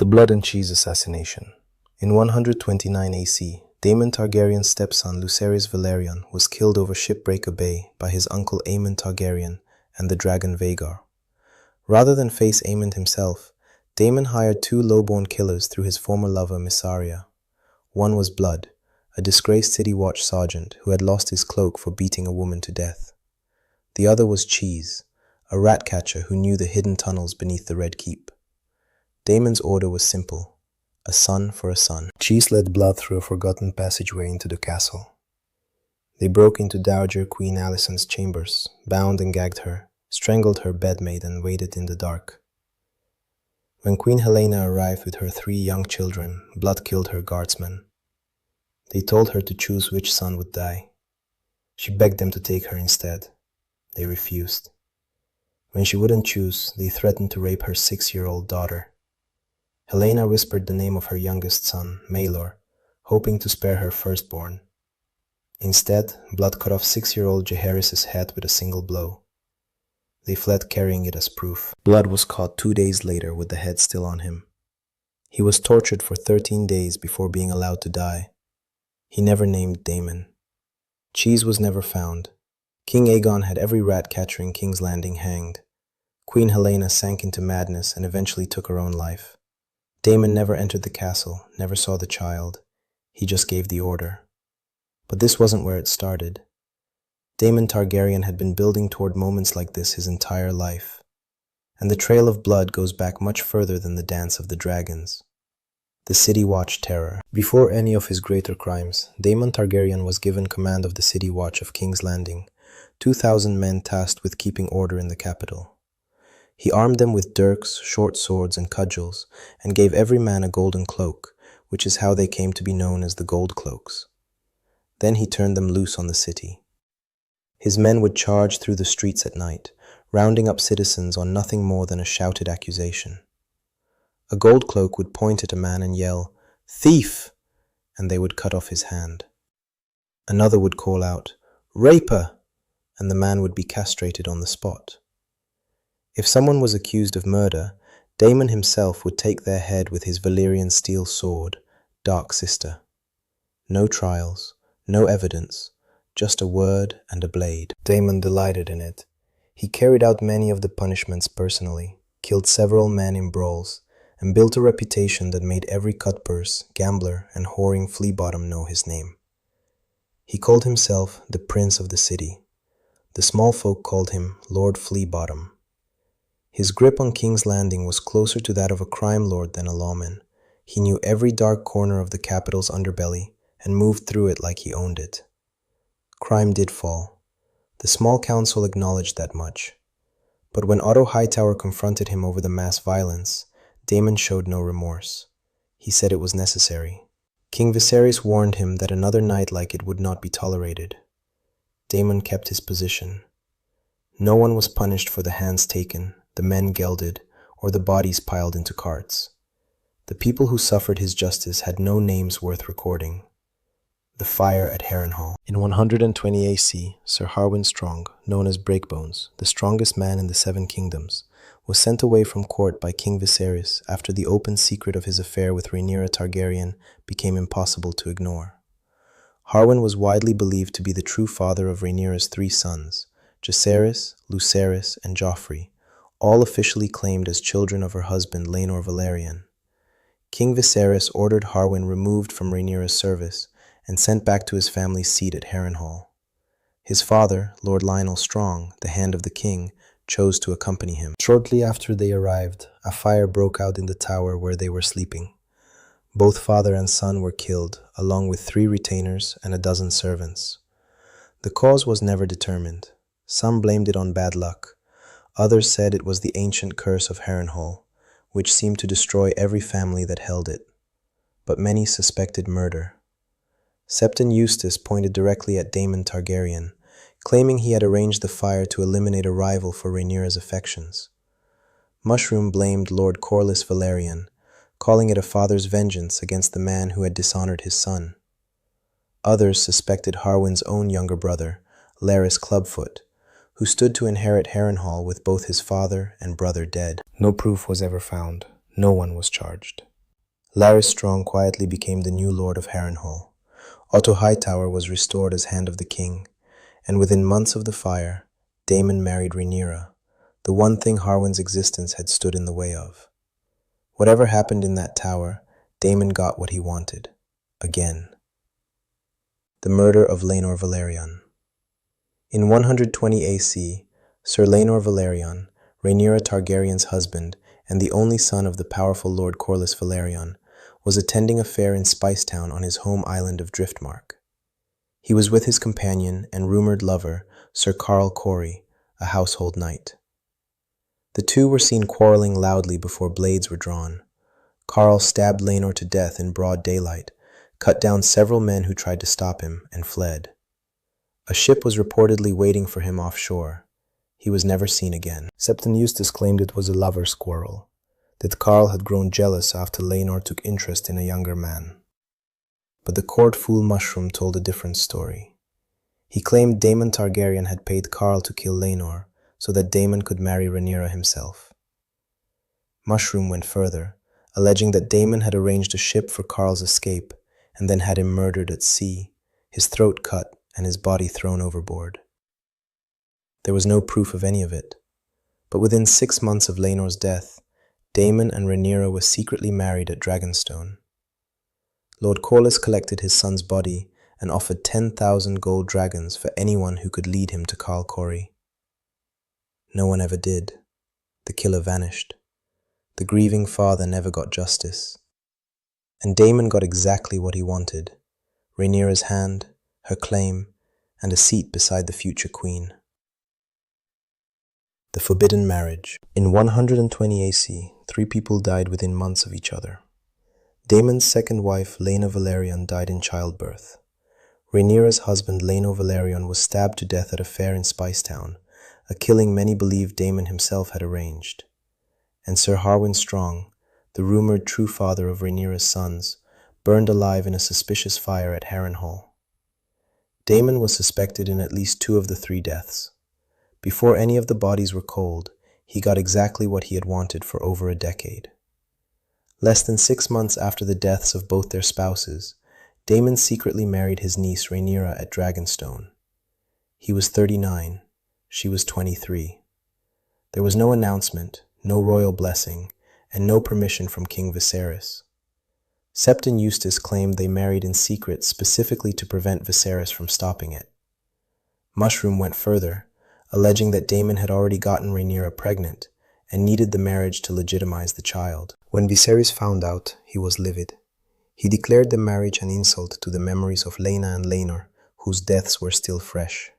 The Blood and Cheese Assassination. In 129 AC, Daemon Targaryen's stepson Lucerys Velaryon was killed over Shipbreaker Bay by his uncle Aemon Targaryen and the dragon Vhagar. Rather than face Aemon himself, Daemon hired two lowborn killers through his former lover Mysaria. One was Blood, a disgraced city watch sergeant who had lost his cloak for beating a woman to death. The other was Cheese, a rat catcher who knew the hidden tunnels beneath the Red Keep. Daemon's order was simple: a son for a son. Cheese led Blood through a forgotten passageway into the castle. They broke into Dowager Queen Alicent's chambers, bound and gagged her, strangled her bedmaid, and waited in the dark. When Queen Helena arrived with her 3 young children, Blood killed her guardsmen. They told her to choose which son would die. She begged them to take her instead. They refused. When she wouldn't choose, they threatened to rape her 6-year-old daughter. Helena whispered the name of her youngest son, Maelor, hoping to spare her firstborn. Instead, Blood cut off 6-year-old Jaehaerys' head with a single blow. They fled carrying it as proof. Blood was caught 2 days later with the head still on him. He was tortured for 13 days before being allowed to die. He never named Daemon. Cheese was never found. King Aegon had every rat catcher in King's Landing hanged. Queen Helena sank into madness and eventually took her own life. Daemon never entered the castle, never saw the child. He just gave the order. But this wasn't where it started. Daemon Targaryen had been building toward moments like this his entire life. And the trail of blood goes back much further than the Dance of the Dragons. The City Watch terror. Before any of his greater crimes, Daemon Targaryen was given command of the City Watch of King's Landing, 2,000 men tasked with keeping order in the capital. He armed them with dirks, short swords, and cudgels, and gave every man a golden cloak, which is how they came to be known as the Gold Cloaks. Then he turned them loose on the city. His men would charge through the streets at night, rounding up citizens on nothing more than a shouted accusation. A gold cloak would point at a man and yell, "Thief!" and they would cut off his hand. Another would call out, "Raper!" and the man would be castrated on the spot. If someone was accused of murder, Daemon himself would take their head with his Valyrian steel sword, Dark Sister. No trials, no evidence, just a word and a blade. Daemon delighted in it. He carried out many of the punishments personally, killed several men in brawls, and built a reputation that made every cutpurse, gambler, and whoring flea-bottom know his name. He called himself the Prince of the City. The small folk called him Lord Flea-bottom. His grip on King's Landing was closer to that of a crime lord than a lawman. He knew every dark corner of the capital's underbelly and moved through it like he owned it. Crime did fall. The small council acknowledged that much. But when Otto Hightower confronted him over the mass violence, Daemon showed no remorse. He said it was necessary. King Viserys warned him that another night like it would not be tolerated. Daemon kept his position. No one was punished for the hands taken, the men gelded, or the bodies piled into carts. The people who suffered his justice had no names worth recording. The fire at Harrenhal. In 120 AC, Sir Harwin Strong, known as Breakbones, the strongest man in the 7 kingdoms, was sent away from court by King Viserys after the open secret of his affair with Rhaenyra Targaryen became impossible to ignore. Harwin was widely believed to be the true father of Rhaenyra's 3 sons, Jacaerys, Lucerys, and Joffrey, all officially claimed as children of her husband Laenor Velaryon. King Viserys ordered Harwin removed from Rhaenyra's service and sent back to his family's seat at Harrenhal. His father, Lord Lionel Strong, the Hand of the King, chose to accompany him. Shortly after they arrived, a fire broke out in the tower where they were sleeping. Both father and son were killed, along with 3 retainers and a dozen servants. The cause was never determined. Some blamed it on bad luck. Others said it was the ancient curse of Harrenhal, which seemed to destroy every family that held it. But many suspected murder. Septon Eustace pointed directly at Daemon Targaryen, claiming he had arranged the fire to eliminate a rival for Rhaenyra's affections. Mushroom blamed Lord Corlys Velaryon, calling it a father's vengeance against the man who had dishonored his son. Others suspected Harwin's own younger brother, Larys Clubfoot, who stood to inherit Harrenhal with both his father and brother dead. No proof was ever found. No one was charged. Larys Strong quietly became the new Lord of Harrenhal. Otto Hightower was restored as Hand of the King, and within months of the fire, Daemon married Rhaenyra, the one thing Harwin's existence had stood in the way of. Whatever happened in that tower, Daemon got what he wanted. Again. The murder of Laenor Velaryon. In 120 AC, Sir Laenor Velaryon, Rhaenyra Targaryen's husband and the only son of the powerful Lord Corlys Velaryon, was attending a fair in Spicetown on his home island of Driftmark. He was with his companion and rumored lover, Sir Carl Corey, a household knight. The two were seen quarreling loudly before blades were drawn. Carl stabbed Laenor to death in broad daylight, cut down several men who tried to stop him, and fled. A ship was reportedly waiting for him offshore. He was never seen again. Septon Eustace claimed it was a lover's quarrel, that Carl had grown jealous after Laenor took interest in a younger man. But the court fool Mushroom told a different story. He claimed Daemon Targaryen had paid Carl to kill Laenor so that Daemon could marry Rhaenyra himself. Mushroom went further, alleging that Daemon had arranged a ship for Carl's escape and then had him murdered at sea, his throat cut and his body thrown overboard. There was no proof of any of it, but within 6 months of Laenor's death, Daemon and Rhaenyra were secretly married at Dragonstone. Lord Corlys collected his son's body and offered 10,000 gold dragons for anyone who could lead him to Carl Corey. No one ever did. The killer vanished. The grieving father never got justice. And Daemon got exactly what he wanted: Rhaenyra's hand, her claim, and a seat beside the future queen. The Forbidden Marriage. In 120 AC, 3 people died within months of each other. Daemon's second wife, Laena Velaryon, died in childbirth. Rhaenyra's husband, Laenor Velaryon, was stabbed to death at a fair in Spicetown, a killing many believed Daemon himself had arranged. And Sir Harwin Strong, the rumored true father of Rhaenyra's sons, burned alive in a suspicious fire at Harrenhal. Daemon was suspected in at least 2 of the 3 deaths. Before any of the bodies were cold, he got exactly what he had wanted for over a decade. Less than 6 months after the deaths of both their spouses, Daemon secretly married his niece Rhaenyra at Dragonstone. He was 39, she was 23. There was no announcement, no royal blessing, and no permission from King Viserys. Septon Eustace claimed they married in secret specifically to prevent Viserys from stopping it. Mushroom went further, alleging that Daemon had already gotten Rhaenyra pregnant and needed the marriage to legitimize the child. When Viserys found out, he was livid. He declared the marriage an insult to the memories of Laena and Laenor, whose deaths were still fresh.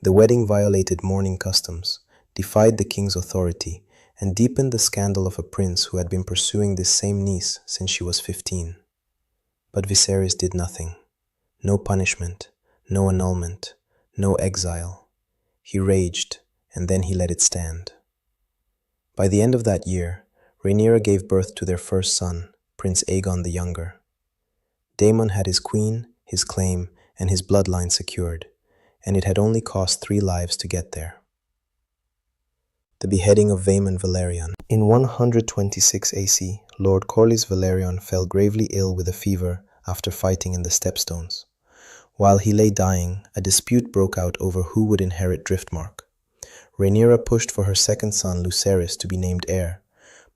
The wedding violated mourning customs, defied the king's authority, and deepened the scandal of a prince who had been pursuing this same niece since she was 15. But Viserys did nothing. No punishment, no annulment, no exile. He raged, and then he let it stand. By the end of that year, Rhaenyra gave birth to their first son, Prince Aegon the Younger. Daemon had his queen, his claim, and his bloodline secured, and it had only cost 3 lives to get there. The beheading of Daemon Velaryon. In 126 AC, Lord Corlys Velaryon fell gravely ill with a fever after fighting in the Stepstones. While he lay dying, a dispute broke out over who would inherit Driftmark. Rhaenyra pushed for her second son, Lucerys, to be named heir,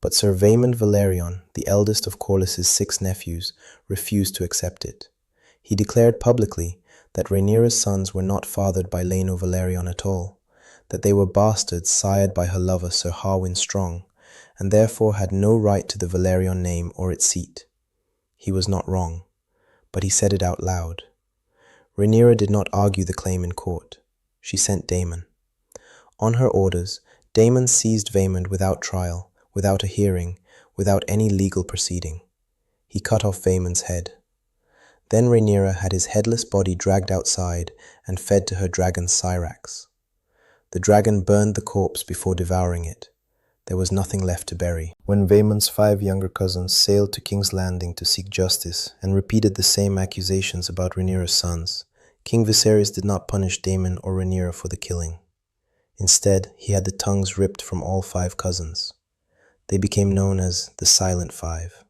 but Sir Daemon Velaryon, the eldest of Corlys's 6 nephews, refused to accept it. He declared publicly that Rhaenyra's sons were not fathered by Laenor Velaryon at all, that they were bastards sired by her lover Sir Harwin Strong, and therefore had no right to the Velaryon name or its seat. He was not wrong, but he said it out loud. Rhaenyra did not argue the claim in court. She sent Daemon. On her orders, Daemon seized Daemon without trial, without a hearing, without any legal proceeding. He cut off Daemon's head. Then Rhaenyra had his headless body dragged outside and fed to her dragon Syrax. The dragon burned the corpse before devouring it. There was nothing left to bury. When Daemon's 5 younger cousins sailed to King's Landing to seek justice and repeated the same accusations about Rhaenyra's sons, King Viserys did not punish Daemon or Rhaenyra for the killing. Instead, he had the tongues ripped from all 5 cousins. They became known as the Silent Five.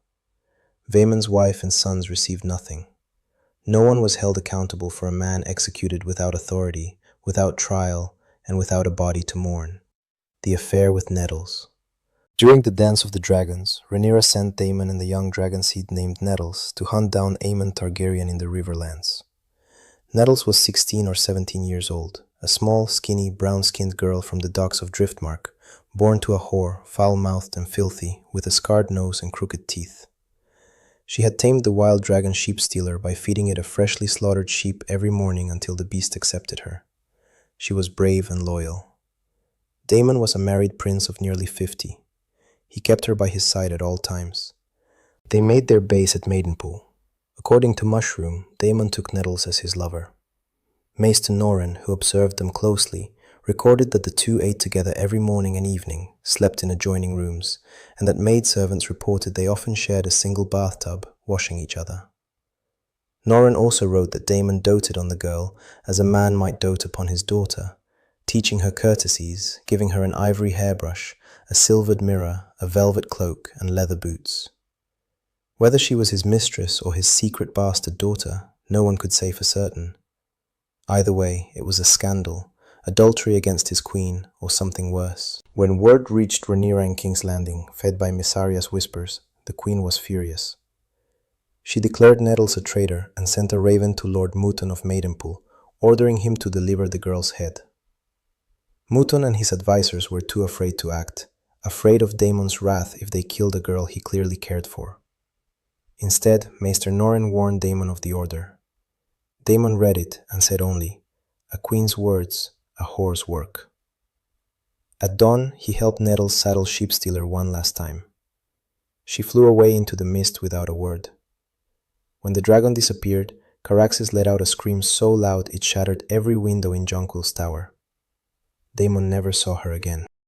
Vaemon's wife and sons received nothing. No one was held accountable for a man executed without authority, without trial, and without a body to mourn. The affair with Nettles. During the Dance of the Dragons, Rhaenyra sent Daemon and the young dragon seed named Nettles to hunt down Aemon Targaryen in the Riverlands. Nettles was 16 or 17 years old, a small, skinny, brown-skinned girl from the docks of Driftmark, born to a whore, foul-mouthed and filthy, with a scarred nose and crooked teeth. She had tamed the wild dragon sheep-stealer by feeding it a freshly slaughtered sheep every morning until the beast accepted her. She was brave and loyal. Daemon was a married prince of nearly 50. He kept her by his side at all times. They made their base at Maidenpool. According to Mushroom, Daemon took Nettles as his lover. Maester Norrin, who observed them closely, recorded that the two ate together every morning and evening, slept in adjoining rooms, and that maidservants reported they often shared a single bathtub, washing each other. Norrin also wrote that Daemon doted on the girl as a man might dote upon his daughter, teaching her courtesies, giving her an ivory hairbrush, a silvered mirror, a velvet cloak, and leather boots. Whether she was his mistress or his secret bastard daughter, no one could say for certain. Either way, it was a scandal, adultery against his queen, or something worse. When word reached Rhaenyra in King's Landing, fed by Mysaria's whispers, the queen was furious. She declared Nettles a traitor and sent a raven to Lord Mouton of Maidenpool, ordering him to deliver the girl's head. Mouton and his advisors were too afraid to act, afraid of Daemon's wrath if they killed a girl he clearly cared for. Instead, Maester Norrin warned Daemon of the order. Daemon read it and said only, "A queen's words, a whore's work." At dawn, he helped Nettles saddle Sheepstealer one last time. She flew away into the mist without a word. When the dragon disappeared, Caraxes let out a scream so loud it shattered every window in Jonquil's tower. Daemon never saw her again.